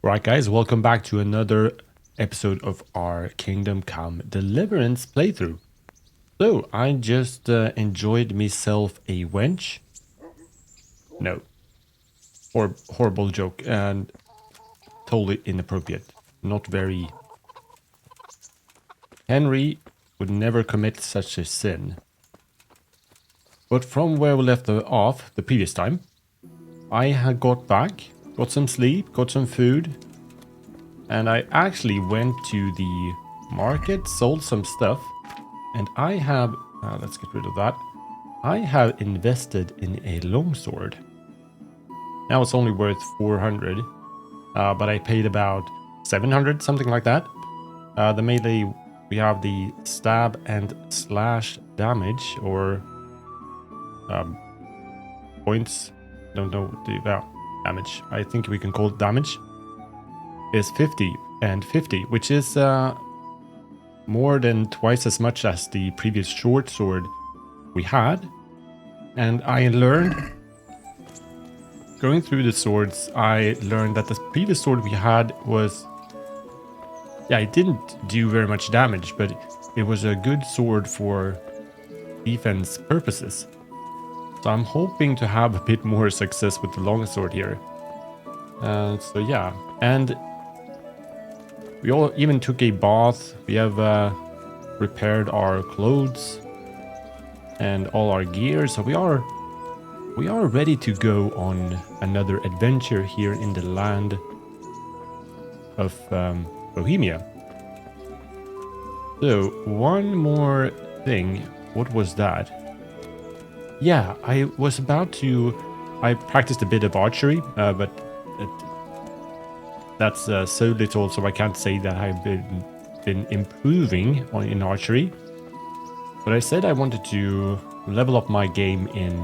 Right, guys, welcome back to another episode of our Kingdom Come Deliverance playthrough. So, I just enjoyed myself a wench. No, horrible joke and totally inappropriate. Not very. Henry would never commit such a sin. But from where we left off the previous time, I had got back, got some sleep, got some food, and I actually went to the market, sold some stuff. And I have, let's get rid of that. I have invested in a longsword. Now it's only worth 400, but I paid about 700, something like that. The melee, we have the stab and slash damage, or points, don't know the damage. I think we can call it damage. Is 50 and 50, which is more than twice as much as the previous short sword we had. And I learned, going through the swords, I learned that the previous sword we had was, yeah, it didn't do very much damage, but it was a good sword for defense purposes. So I'm hoping to have a bit more success with the longsword here. So yeah, and we all even took a bath. We have repaired our clothes and all our gear, so we are ready to go on another adventure here in the land of Bohemia. So one more thing. What was that? Yeah, I was about to. I practiced a bit of archery, but that's so little, so I can't say that I've been improving in archery. But I said I wanted to level up my game in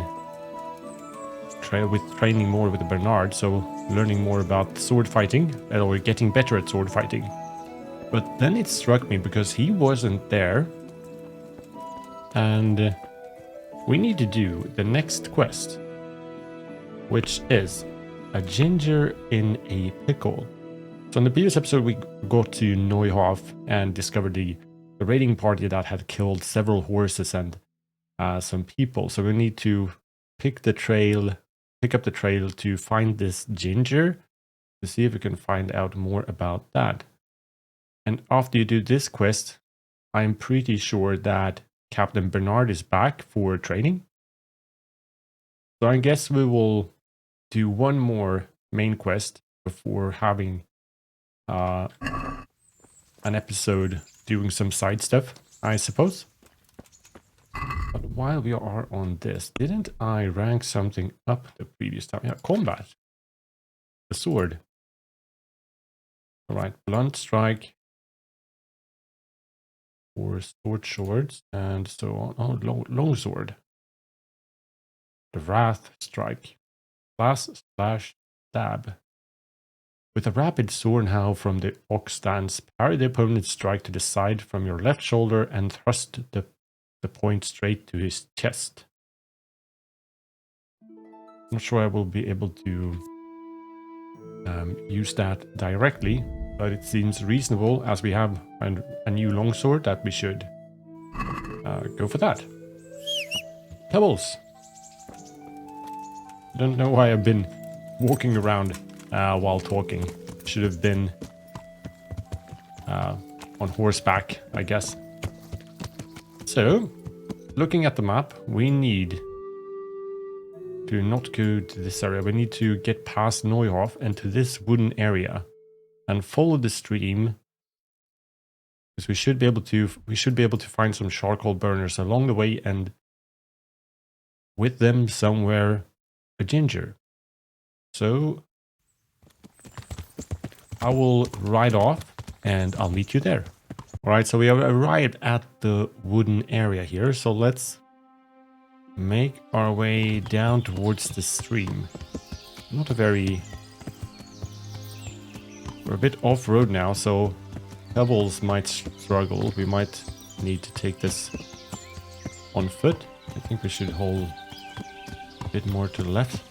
with training more with Bernard, so learning more about sword fighting, or getting better at sword fighting. But then it struck me because he wasn't there, and we need to do the next quest, which is a ginger in a pickle. So in the previous episode, we got to Neuhof and discovered the raiding party that had killed several horses and some people. So we need to pick up the trail to find this ginger, to see if we can find out more about that. And after you do this quest, I'm pretty sure that Captain Bernard is back for training. So I guess we will do one more main quest before having an episode doing some side stuff, I suppose. But while we are on this, didn't I rank something up the previous time? Yeah, combat. The sword. All right, blunt strike. Or sword swords, and so on. Oh, long sword. The wrath strike. Slash stab. With a rapid sword how from the ox stance, parry the opponent's strike to the side from your left shoulder and thrust the point straight to his chest. I'm not sure I will be able to use that directly, but it seems reasonable as we have a new longsword that we should go for that. Pebbles! I don't know why I've been walking around while talking. Should have been on horseback, I guess. So, looking at the map, we need to not go to this area. We need to get past Neuhof and to this wooden area and follow the stream, because we should be able to find some charcoal burners along the way, and with them somewhere a ginger. So I will ride off and I'll meet you there. All right, so we have arrived at the wooden area here, so let's make our way down towards the stream. Not a very... We're a bit off-road now, so pebbles might struggle. We might need to take this on foot. I think we should hold a bit more to the left.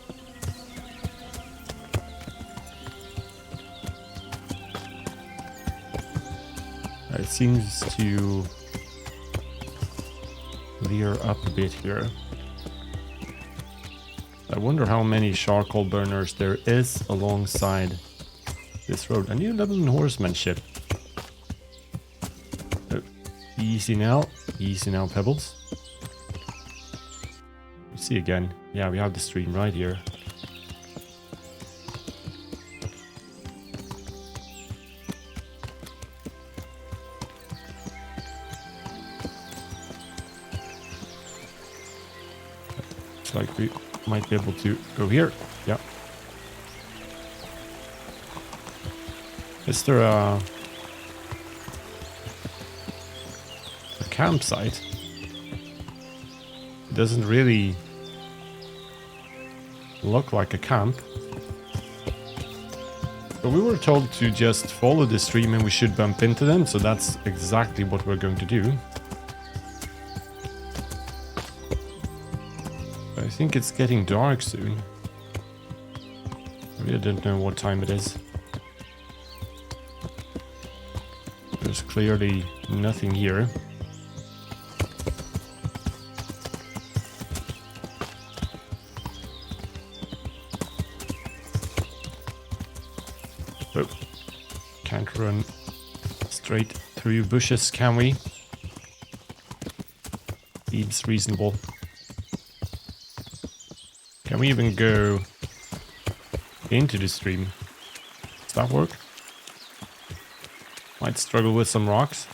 It seems to clear up a bit here. I wonder how many charcoal burners there is alongside this road. I need a level in horsemanship. Easy now, Pebbles. Let's see again. Yeah, we have the stream right here. Looks like we might be able to go here. Yeah. Is there a campsite? It doesn't really look like a camp. But we were told to just follow the stream and we should bump into them, so that's exactly what we're going to do. I think it's getting dark soon. I really don't know what time it is. There's clearly nothing here. Oh, can't run straight through bushes, can we? Seems reasonable. Can we even go into the stream? Does that work? Might struggle with some rocks.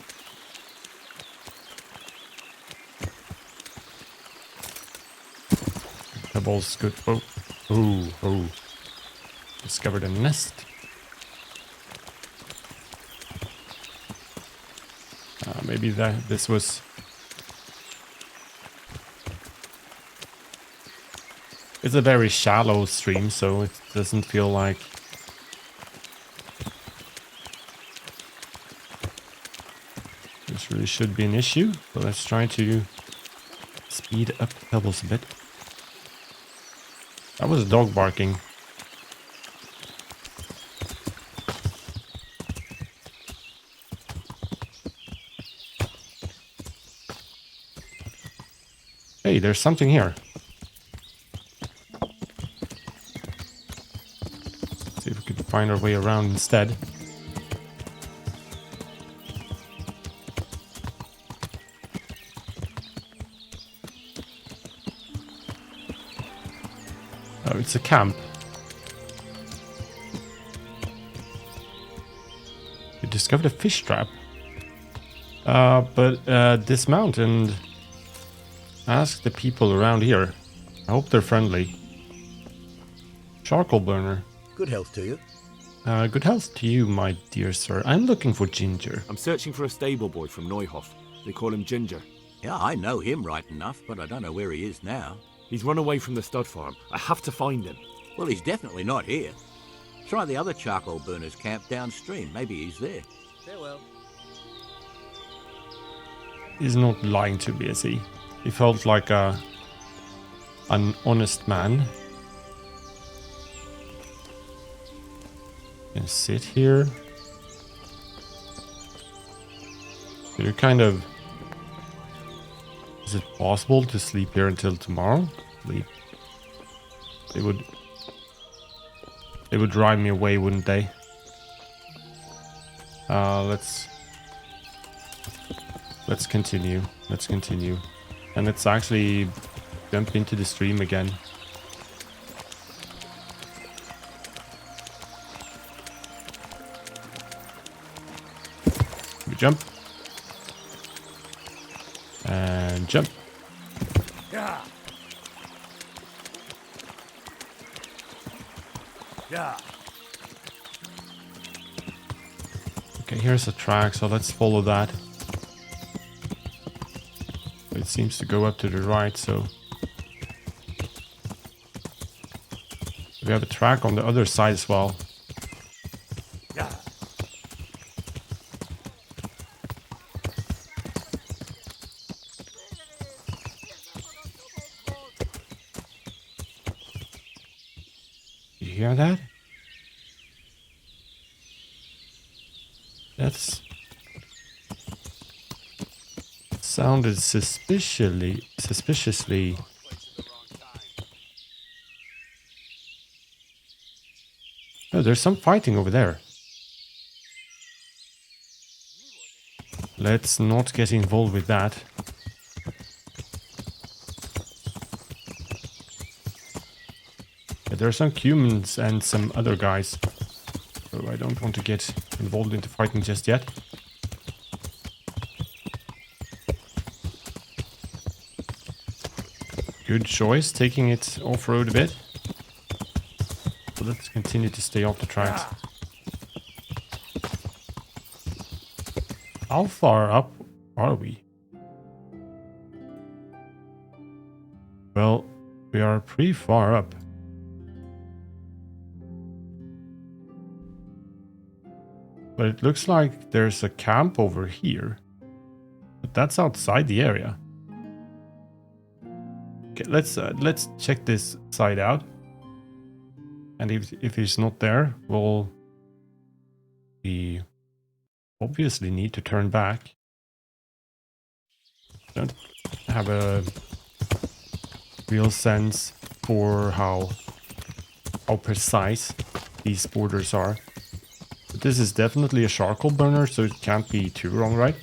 Pebble's good. Oh, oh. Discovered a nest. Maybe this was... It's a very shallow stream, so it doesn't feel like... This really should be an issue, but let's try to speed up Pebbles a bit. That was a dog barking. Hey, there's something here. See if we could find our way around instead. Oh, it's a camp. We discovered a fish trap. But dismount and ask the people around here. I hope they're friendly. Charcoal burner. Good health to you. Good health to you, my dear sir. I'm looking for Ginger. I'm searching for a stable boy from Neuhof. They call him Ginger. Yeah, I know him right enough, but I don't know where he is now. He's run away from the stud farm. I have to find him. Well, he's definitely not here. Try the other charcoal burners camp downstream. Maybe he's there. Farewell. He's not lying to me, is he? He felt like an honest man. Can sit here. You're kind of... Is it possible to sleep here until tomorrow? Sleep. They would drive me away, wouldn't they? Let's continue. Let's continue. And let's actually jump into the stream again. We jump. And jump. Yeah. Yeah. Okay, here's a track, so let's follow that. It seems to go up to the right, so... We have a track on the other side as well. Yeah. You hear that? sounded suspiciously. Oh, there's some fighting over there. Let's not get involved with that. Yeah, there are some humans and some other guys. So I don't want to get involved into fighting just yet. Good choice, taking it off-road a bit. So let's continue to stay off the tracks. How far up are we? Well, we are pretty far up. But it looks like there's a camp over here. But that's outside the area. Okay, let's check this side out. And if he's not there, we obviously need to turn back. Don't have a real sense for how precise these borders are. But this is definitely a charcoal burner, so it can't be too wrong, right?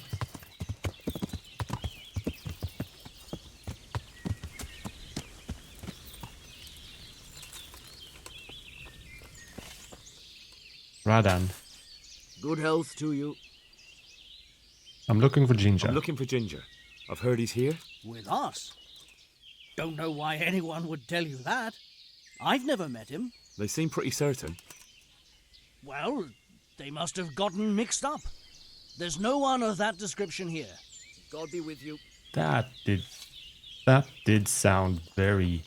Radan. Good health to you. I'm looking for Ginger. I'm looking for Ginger. I've heard he's here. With us? Don't know why anyone would tell you that. I've never met him. They seem pretty certain. Well, they must have gotten mixed up. There's no one of that description here. God be with you. That did sound very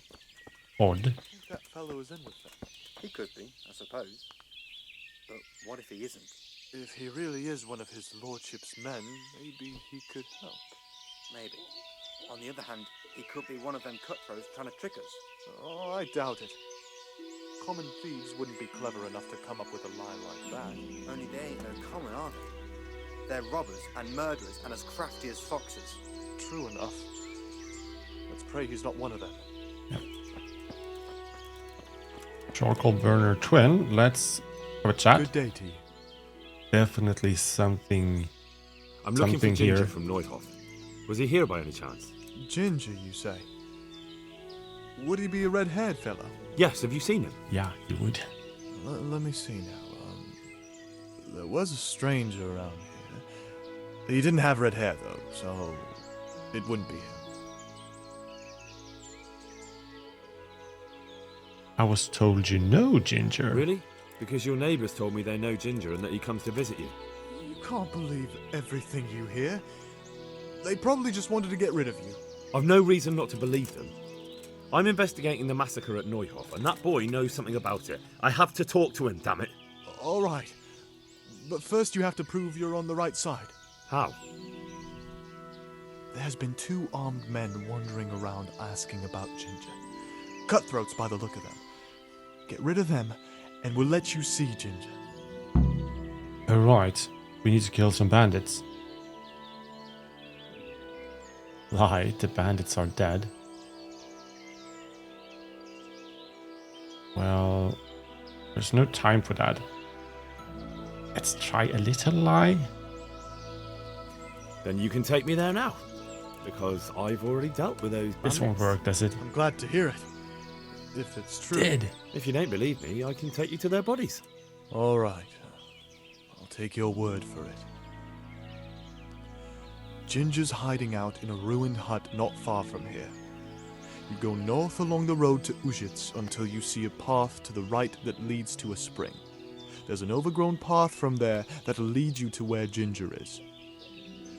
odd. I think that fellow is in with them. He could be, I suppose. But what if he isn't? If he really is one of his lordship's men, maybe he could help. Maybe. On the other hand, he could be one of them cutthroats trying to trick us. Oh, I doubt it. Common thieves wouldn't be clever enough to come up with a lie like that. Only they ain't no common, are they? They're robbers and murderers and as crafty as foxes. True enough. Let's pray he's not one of them. Yep. Charcoal burner twin. Let's have a chat. Good day to you. Definitely something. I'm looking for Something Ginger here. from Neuhof. Was he here by any chance? Ginger, you say? Would he be a red-haired fellow? Yes, have you seen him? Yeah, you would. Let me see now. There was a stranger around here. He didn't have red hair, though, so it wouldn't be him. I was told you know Ginger. Really? Because your neighbours told me they know Ginger and that he comes to visit you. You can't believe everything you hear. They probably just wanted to get rid of you. I've no reason not to believe them. I'm investigating the massacre at Neuhof, and that boy knows something about it. I have to talk to him, damn it. All right. But first you have to prove you're on the right side. How? There's been 2 armed men wandering around asking about Ginger. Cutthroats by the look of them. Get rid of them, and we'll let you see Ginger. Alright, we need to kill some bandits. Lie, the bandits are dead. Well, there's no time for that. Let's try a little lie. Then you can take me there now. Because I've already dealt with those bandits. This won't work, does it? I'm glad to hear it. If it's true. Dead. If you don't believe me, I can take you to their bodies. All right. I'll take your word for it. Ginger's hiding out in a ruined hut not far from here. You go north along the road to Ujits until you see a path to the right that leads to a spring. There's an overgrown path from there that'll lead you to where Ginger is.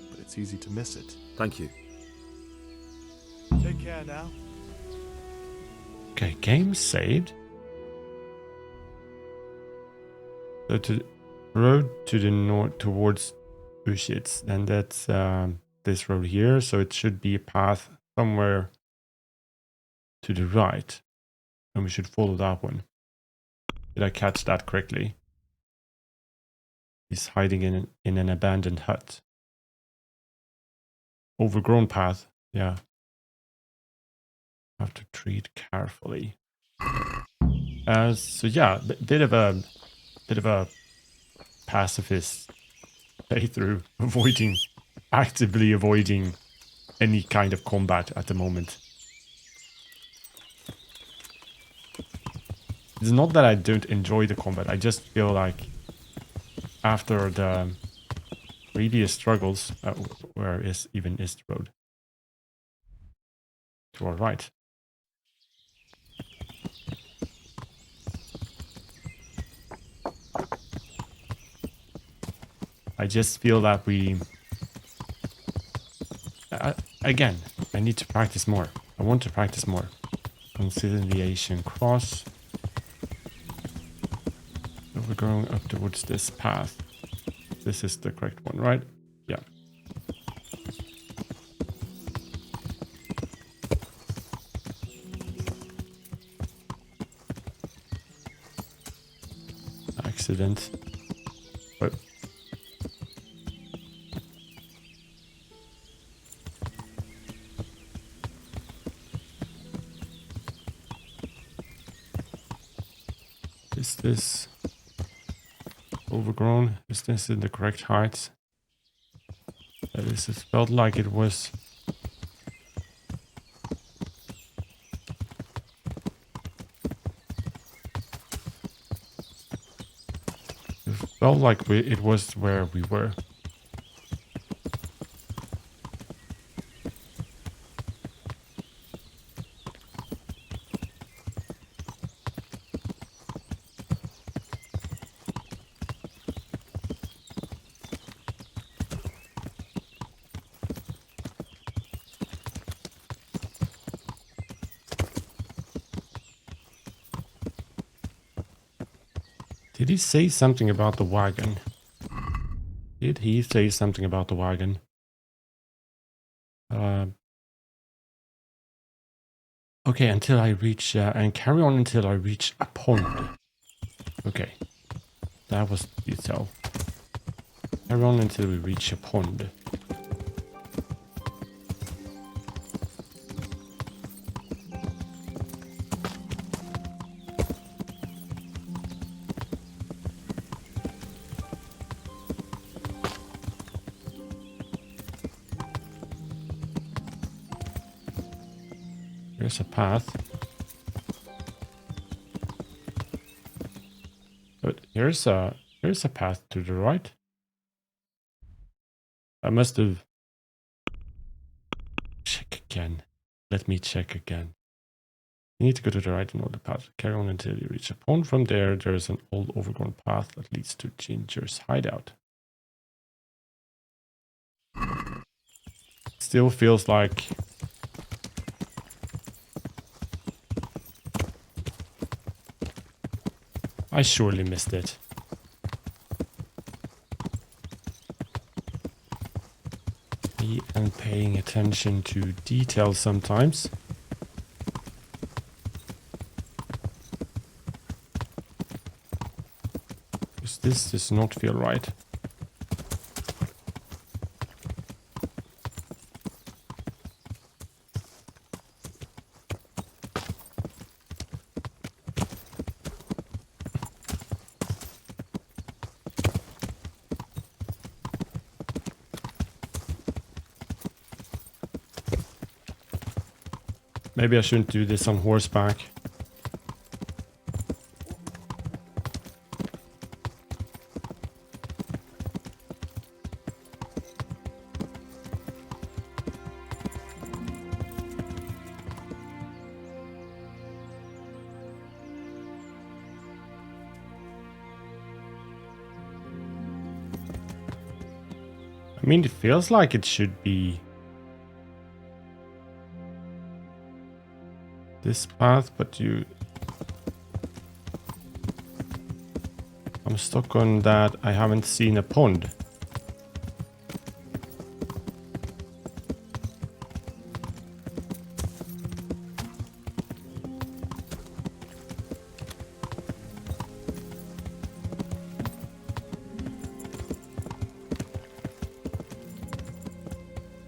But it's easy to miss it. Thank you. Take care now. Okay, game saved. So to road to the north towards Ushits, and that's this road here. So it should be a path somewhere to the right, and we should follow that one. Did I catch that correctly? He's hiding in an abandoned hut. overgrown path. Yeah. Have to tread carefully. So yeah, bit of a pacifist playthrough, actively avoiding any kind of combat at the moment. It's not that I don't enjoy the combat. I just feel like after the previous struggles, where is the road? To our right. I just feel that again, I need to practice more. I want to practice more. Conciliation cross. So we're going up towards this path. This is the correct one, right? Yeah. Accident. But is this overgrown? Is this in the correct height? This it felt like it was. It felt like it was where we were. Did he say something about the wagon? Did he say something about the wagon? Okay, until I reach, and carry on until I reach a pond. Okay, that was detail. Carry on until we reach a pond. Here's a path. But here's a path to the right. I must have... Check again. Let me check again. You need to go to the right and know the path. Carry on until you reach a pond. From there, there's an old overgrown path that leads to Ginger's hideout. Still feels like... I surely missed it. Me and paying attention to details sometimes. Because this does not feel right. Maybe I shouldn't do this on horseback. I mean, it feels like it should be this path, but I'm stuck on that. I haven't seen a pond.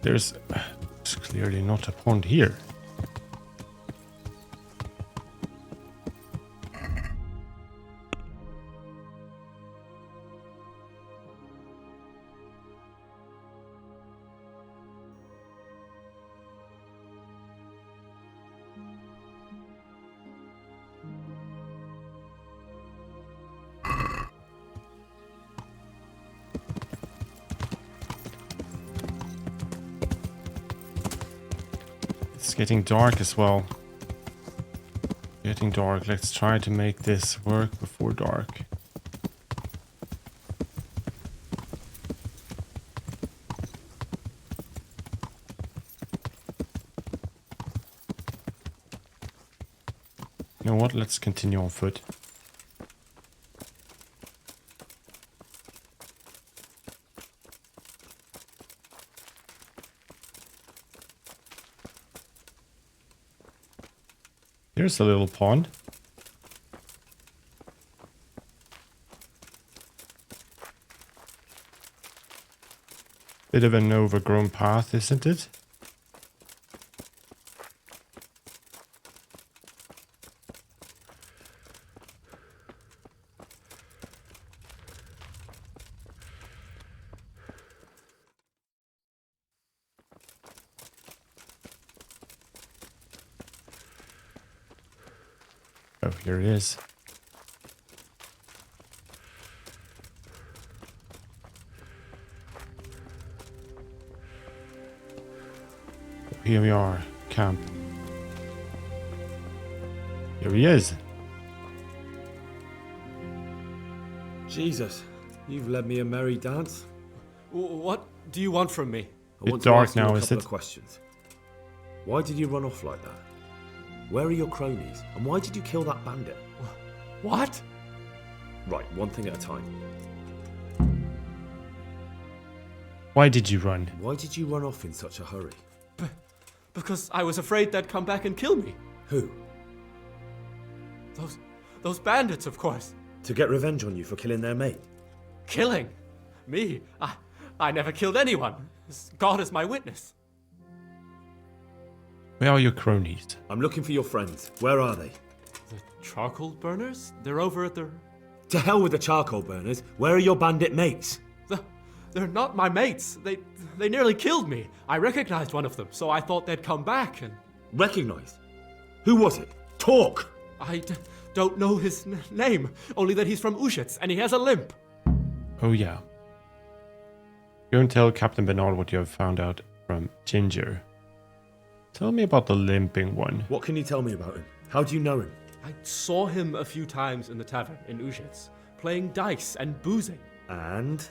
There's clearly not a pond here. It's getting dark as well. Getting dark. Let's try to make this work before dark. You know what? Let's continue on foot. Here's a little pond. Bit of an overgrown path, isn't it? Oh, here it is. Here we are, camp. Here he is. Jesus, you've led me a merry dance. What do you want from me? I Bit want to dark ask you now, a is couple it? of questions. Why did you run off like that? Where are your cronies? And why did you kill that bandit? What? Right, one thing at a time. Why did you run? Why did you run off in such a hurry? Because I was afraid they'd come back and kill me. Who? Those bandits, of course. To get revenge on you for killing their mate? Killing? Me? I never killed anyone. God is my witness. Where are your cronies? I'm looking for your friends. Where are they? The charcoal burners? They're over at the... To hell with the charcoal burners. Where are your bandit mates? They're not my mates. They nearly killed me. I recognized one of them, so I thought they'd come back and... Recognize? Who was it? Talk! I don't know his name, only that he's from Ushitz and he has a limp. Oh yeah. Go and tell Captain Bernard what you have found out from Ginger. Tell me about the limping one. What can you tell me about him? How do you know him? I saw him a few times in the tavern in Ushitz, playing dice and boozing. And?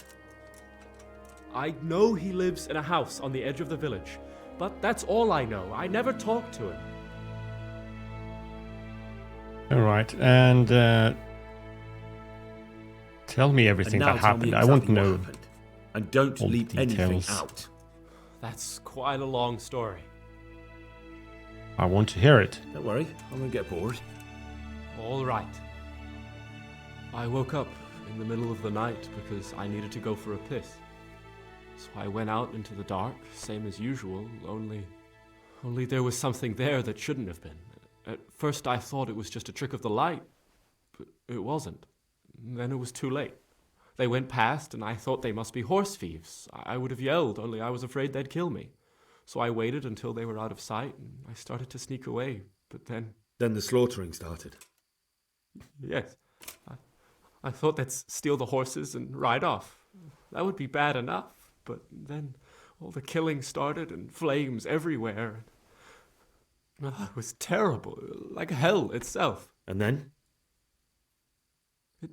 I know he lives in a house on the edge of the village, but that's all I know. I never talked to him. Alright, and tell me everything And now that tell me happened. I want to exactly what know. happened. And don't all the leave anything details. out. That's quite a long story. I want to hear it. Don't worry, I won't get bored. All right. I woke up in the middle of the night because I needed to go for a piss. So I went out into the dark, same as usual, only there was something there that shouldn't have been. At first I thought it was just a trick of the light, but it wasn't. Then it was too late. They went past and I thought they must be horse thieves. I would have yelled, only I was afraid they'd kill me. So I waited until they were out of sight and I started to sneak away, but then... Then the slaughtering started. Yes. I thought they'd steal the horses and ride off. That would be bad enough. But then all the killing started and flames everywhere. It was terrible, like hell itself. And then?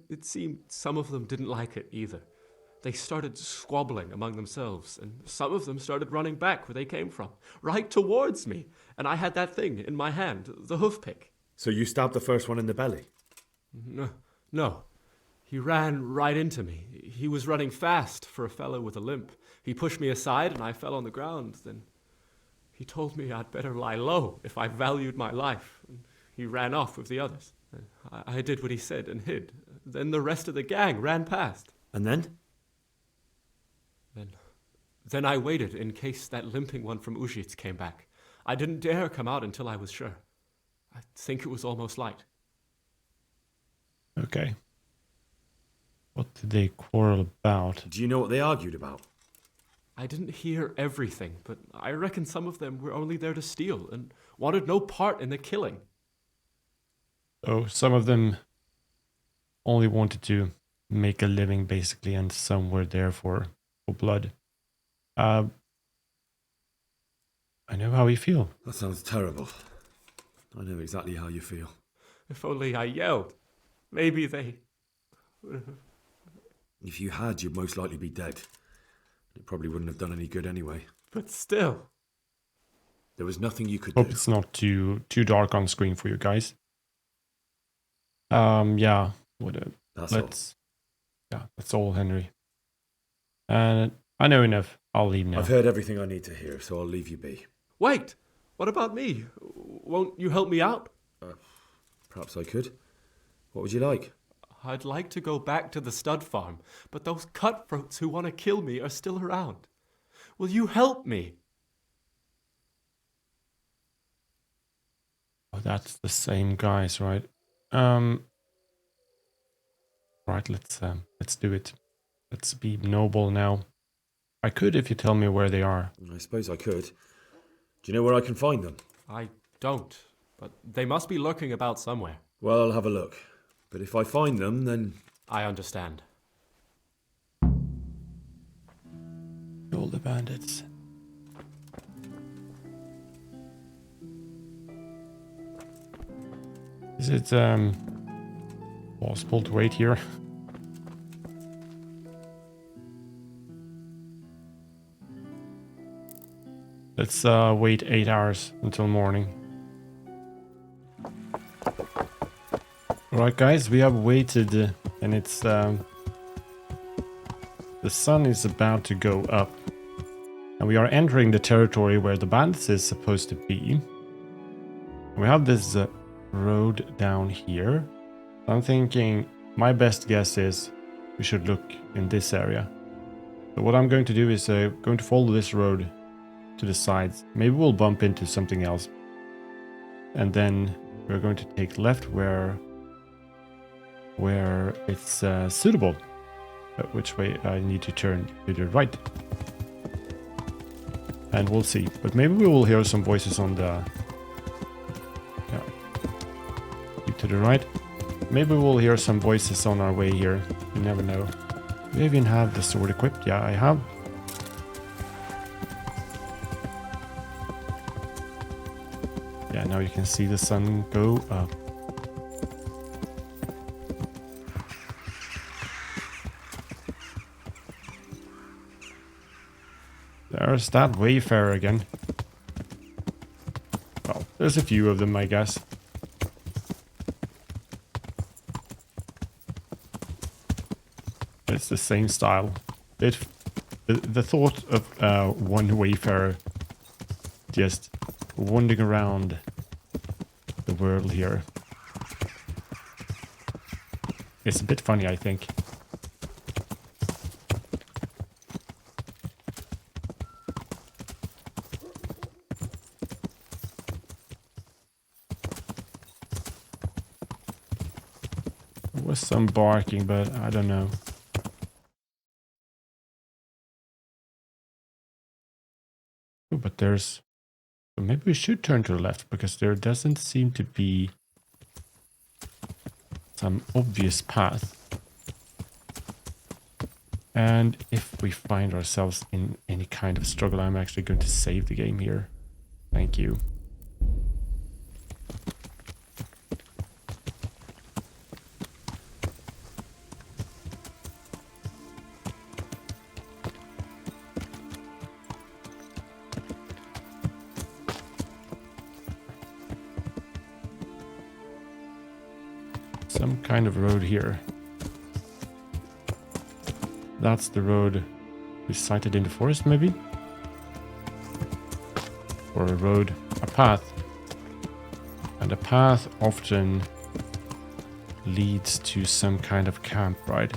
It seemed some of them didn't like it either. They started squabbling among themselves, and some of them started running back where they came from, right towards me. And I had that thing in my hand, the hoof pick. So you stabbed the first one in the belly? No. He ran right into me. He was running fast for a fellow with a limp. He pushed me aside and I fell on the ground. Then he told me I'd better lie low if I valued my life. And he ran off with the others. I did what he said and hid. Then the rest of the gang ran past. And then? Then I waited in case that limping one from Ujits came back. I didn't dare come out until I was sure. I think it was almost light. Okay. What did they quarrel about? Do you know what they argued about? I didn't hear everything, but I reckon some of them were only there to steal and wanted no part in the killing. Oh, some of them only wanted to make a living, basically, and some were there for blood. I know how you feel. That sounds terrible. I know exactly how you feel. If only I yelled. Maybe they... If you had, you'd most likely be dead. It probably wouldn't have done any good anyway. But still. There was nothing you could Hope do. it's not too dark on screen for you guys. Yeah. That's all, Henry. And I know enough. I'll leave now. I've heard everything I need to hear, so I'll leave you be. Wait! What about me? Won't you help me out? Perhaps I could. What would you like? I'd like to go back to the stud farm, but those cutthroats who want to kill me are still around. Will you help me? Oh, that's the same guys, right? Right, let's do it. Let's be noble now. I could if you tell me where they are. I suppose I could. Do you know where I can find them? I don't, but they must be lurking about somewhere. Well, I'll have a look. But if I find them, then... I understand. All the bandits. Is it possible to wait here? Let's wait 8 hours until morning. Alright guys, we have waited and it's the sun is about to go up. And we are entering the territory where the bandits is supposed to be. We have this road down here. I'm thinking my best guess is we should look in this area. So what I'm going to do is going to follow this road to the sides. Maybe we'll bump into something else. And then we're going to take left where it's suitable. Which way I need to turn to the right. And we'll see. But maybe we will hear some voices on the... Yeah. Keep to the right. Maybe we'll hear some voices on our way here. You never know. Do I even have the sword equipped? Yeah, I have. Yeah, now you can see the sun go up. There's that wayfarer again. Well, there's a few of them, I guess. It's the same style. The thought of one wayfarer just wandering around the world here. It's a bit funny, I think. There was some barking, but I don't know. Oh, but there's... So maybe we should turn to the left, because there doesn't seem to be some obvious path. And if we find ourselves in any kind of struggle, I'm actually going to save the game here. Thank you. Some kind of road here. That's the road we sighted in the forest, maybe? Or a road, a path. And a path often leads to some kind of camp, right?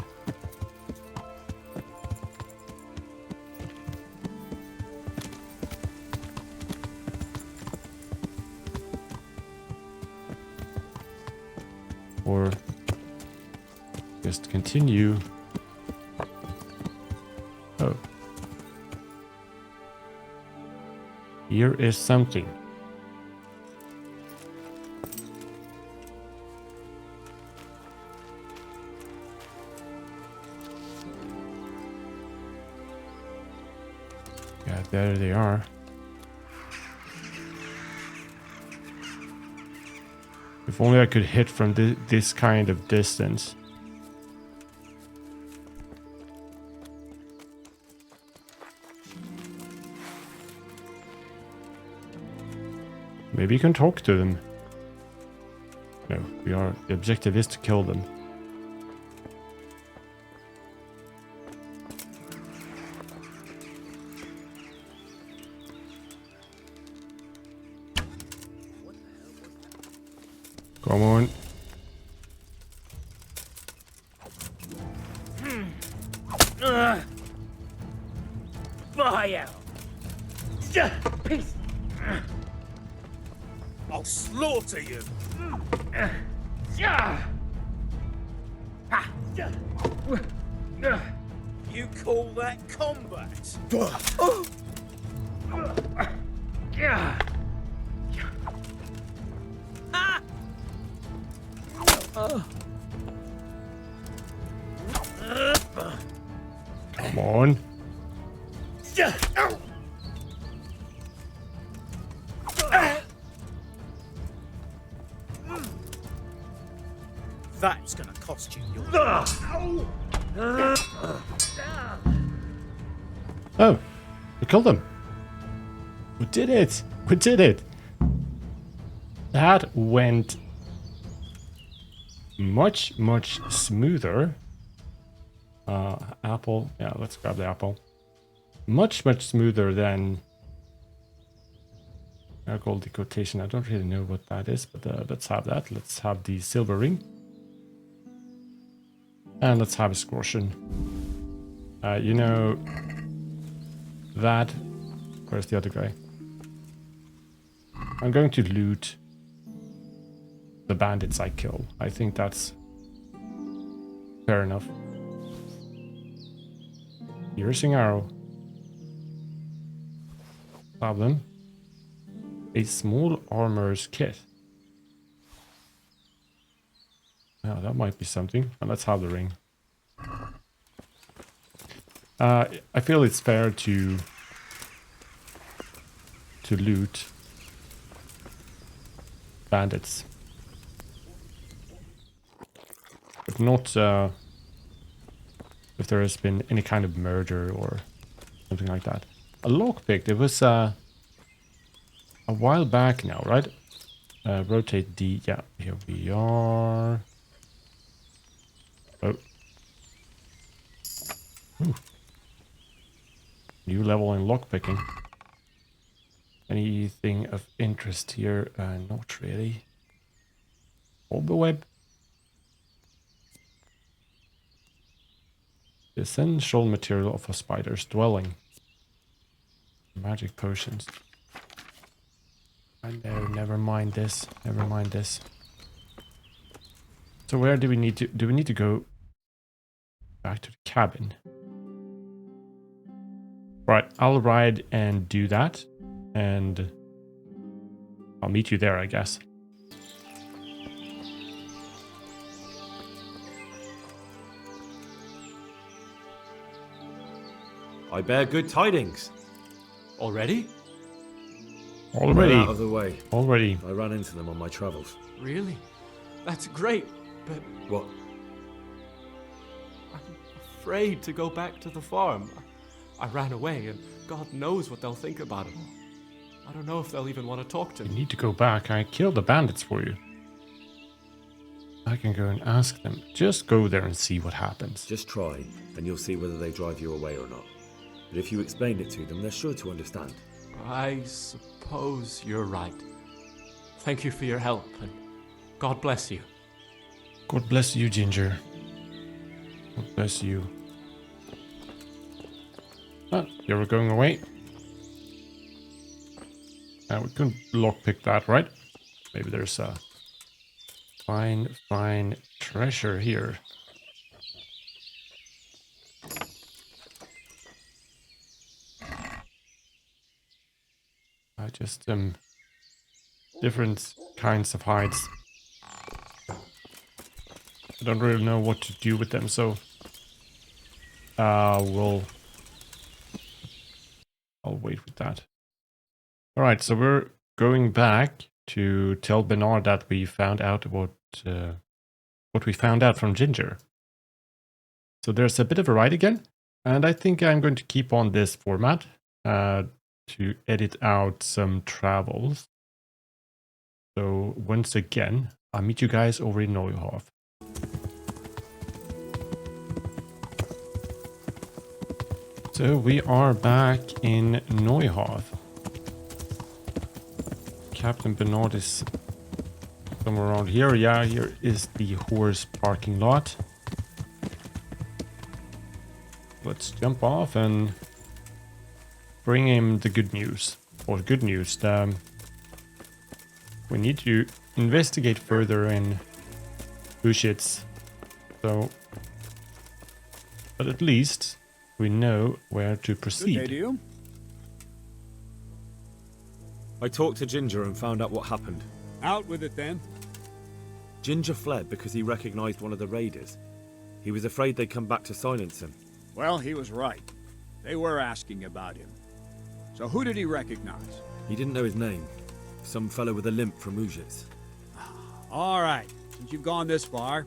or just continue. Oh. Here is something. Yeah, there they are. If only I could hit from this kind of distance. Maybe you can talk to them. No, the objective is to kill them. Come on. Fire! Peace! I'll slaughter you! You call that combat? Come on. That's gonna cost you your... Oh, we killed them. We did it. We did it. That went much, much smoother. Apple. Yeah, let's grab the apple. Much, much smoother than gold decotation. I don't really know what that is, but let's have that. Let's have the silver ring. And let's have a scortion. You know, that... Where's the other guy? I'm going to loot the bandits I kill. I think that's fair enough. Piercing arrow. Problem. A small armor's kit. Yeah, that might be something. And let's have the ring. I feel it's fair to loot bandits, but not if there has been any kind of murder or something like that. A lockpick. It was a while back now, right? Rotate D. Yeah, here we are. Oh. Ooh. New level in lockpicking. Anything of interest here? Not really. Hold the web. The essential material of a spider's dwelling. Magic potions. I know, never mind this. Never mind this. So where do we need to... Do we need to go back to the cabin? Right, I'll ride and do that. And I'll meet you there, I guess. I bear good tidings. Already? Already. Out of the way. Already. I ran into them on my travels. Really? That's great, but What? I'm afraid to go back to the farm. I ran away, and God knows what they'll think about it all. I don't know if they'll even want to talk to You me. need to go back. I killed the bandits for you. I can go and ask them. Just go there and see what happens. Just try, and you'll see whether they drive you away or not. But if you explain it to them, they're sure to understand. I suppose you're right. Thank you for your help, and God bless you. God bless you, Ginger. God bless you. Ah, you were going away. We couldn't lockpick that, right? Maybe there's fine treasure here. I just different kinds of hides. I don't really know what to do with them, so I'll wait with that. All right, so we're going back to tell Bernard that we found out what we found out from Ginger. So there's a bit of a ride again, and I think I'm going to keep on this format to edit out some travels. So once again, I'll meet you guys over in Neuhof. So we are back in Neuhof. Captain Bernard is somewhere around here. Yeah, here is the horse parking lot. Let's jump off and bring him the good news. Or good news. We need to investigate further in Ushitz. So, but at least we know where to proceed. Good day to you. I talked to Ginger and found out what happened. Out with it then. Ginger fled because he recognized one of the raiders. He was afraid they'd come back to silence him. Well, he was right. They were asking about him. So who did he recognize? He didn't know his name. Some fellow with a limp from Ujits. All right. Since you've gone this far,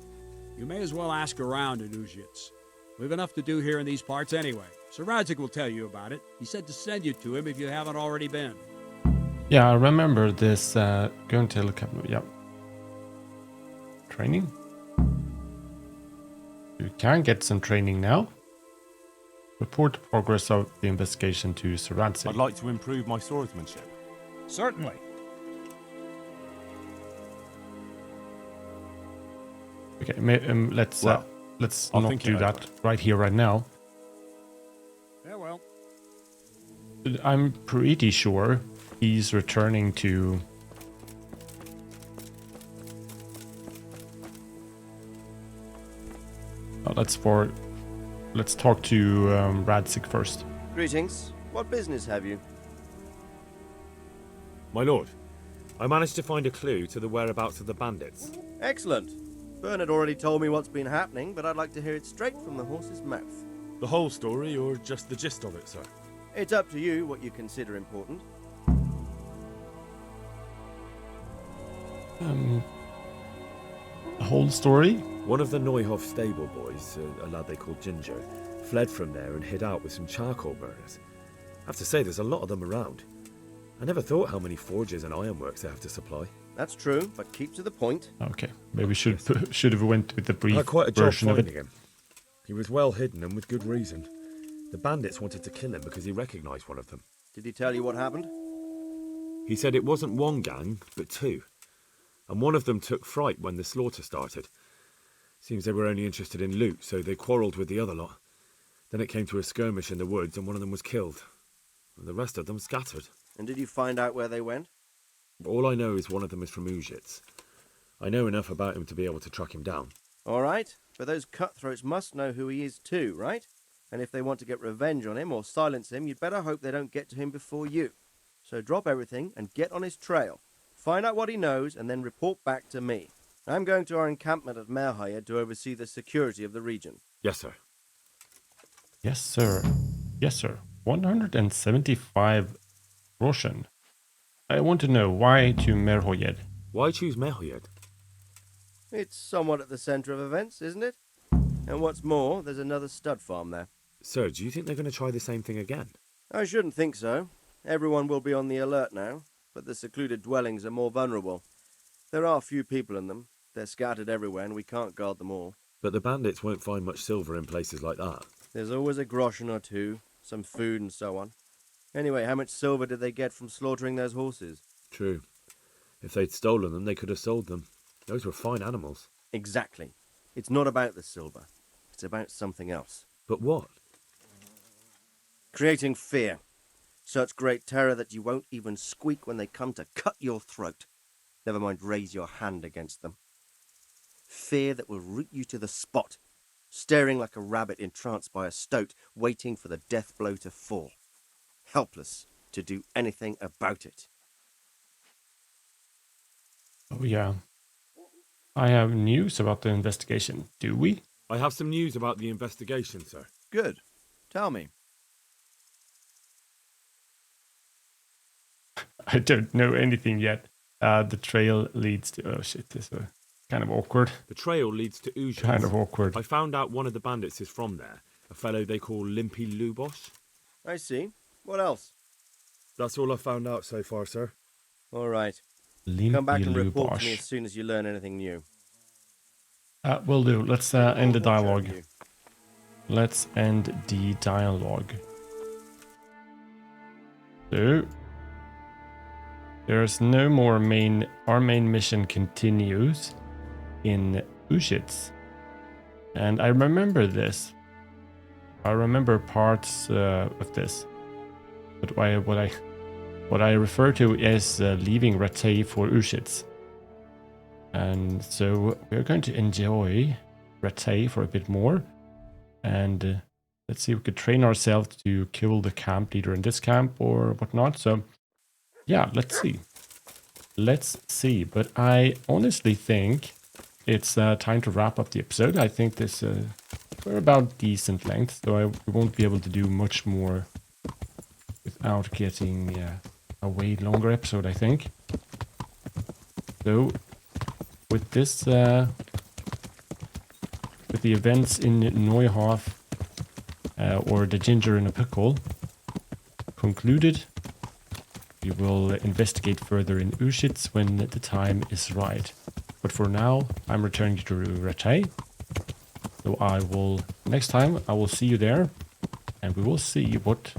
you may as well ask around at Ujits. We've enough to do here in these parts anyway. Sir Radzik will tell you about it. He said to send you to him if you haven't already been. Yeah, I remember this. Go and tell a couple. Yeah. Training. You can get some training now. Report the progress of the investigation to Sir Radzik. I'd like to improve my swordsmanship. Certainly. Okay, let's Well, I'll not think do it that over. right here, right now. Farewell. I'm pretty sure he's returning to. Let's talk to Radzik first. Greetings. What business have you? My lord, I managed to find a clue to the whereabouts of the bandits. Excellent. Bernard already told me what's been happening, but I'd like to hear it straight from the horse's mouth. The whole story or just the gist of it, sir? It's up to you what you consider important. The whole story. One of the Neuhof stable boys, a lad they called Ginger, fled from there and hid out with some charcoal burners. I have to say, there's a lot of them around. I never thought how many forges and ironworks they have to supply. That's true, but keep to the point. Okay, maybe should have went with the I brief had quite a job version of finding it. him. He was well hidden and with good reason. The bandits wanted to kill him because he recognized one of them. Did he tell you what happened? He said it wasn't one gang, but two. And one of them took fright when the slaughter started. Seems they were only interested in loot, so they quarrelled with the other lot. Then it came to a skirmish in the woods and one of them was killed. And the rest of them scattered. And did you find out where they went? All I know is one of them is from Ujits. I know enough about him to be able to track him down. All right, but those cutthroats must know who he is too, right? And if they want to get revenge on him or silence him, you'd better hope they don't get to him before you. So drop everything and get on his trail. Find out what he knows and then report back to me. I'm going to our encampment at Merhayed to oversee the security of the region. Yes, sir. Yes, sir. Yes, sir. 175 Roshan. I want to know why to Merhayed. Why choose Merhayed? It's somewhat at the centre of events, isn't it? And what's more, there's another stud farm there. Sir, do you think they're going to try the same thing again? I shouldn't think so. Everyone will be on the alert now, but the secluded dwellings are more vulnerable. There are few people in them. They're scattered everywhere and we can't guard them all. But the bandits won't find much silver in places like that. There's always a groschen or two, some food and so on. Anyway, how much silver did they get from slaughtering those horses? True. If they'd stolen them, they could have sold them. Those were fine animals. Exactly. It's not about the silver. It's about something else. But what? Creating fear. Such great terror that you won't even squeak when they come to cut your throat. Never mind raise your hand against them. Fear that will root you to the spot, staring like a rabbit entranced by a stoat, waiting for the death blow to fall, helpless to do anything about it. Oh, yeah. I have news about the investigation. Do we? I have some news about the investigation, sir. Good. Tell me. I don't know anything yet. The trail leads to... Oh, shit. This is kind of awkward. The trail leads to Uzhitz. Kind of awkward. I found out one of the bandits is from there. A fellow they call Limpy Lubos. I see. What else? That's all I found out so far, sir. All right. Limpy Come back and report to me Lubos. as soon as you learn anything new. Will do. Let's end the Watch over dialogue. you. Let's end the dialogue. So, there's no more our main mission continues in Uzhitz. And I remember this. I remember parts of this. But what I refer to is leaving Rattay for Uzhitz. And so we're going to enjoy Rattay for a bit more. And let's see if we could train ourselves to kill the camp leader in this camp or whatnot. So yeah, let's see. Let's see. But I honestly think it's time to wrap up the episode. I think this we're about decent length, so we won't be able to do much more without getting a way longer episode, I think. So with this, with the events in Neuhof, or the Ginger in a Pickle, concluded, we will investigate further in Uzhitz when the time is right. But for now, I'm returning to Rattay. So next time I will see you there, and we will see what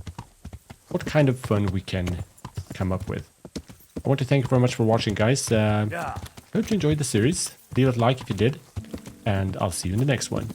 kind of fun we can come up with. I want to thank you very much for watching, guys. Hope you enjoyed the series. Leave a like if you did, and I'll see you in the next one.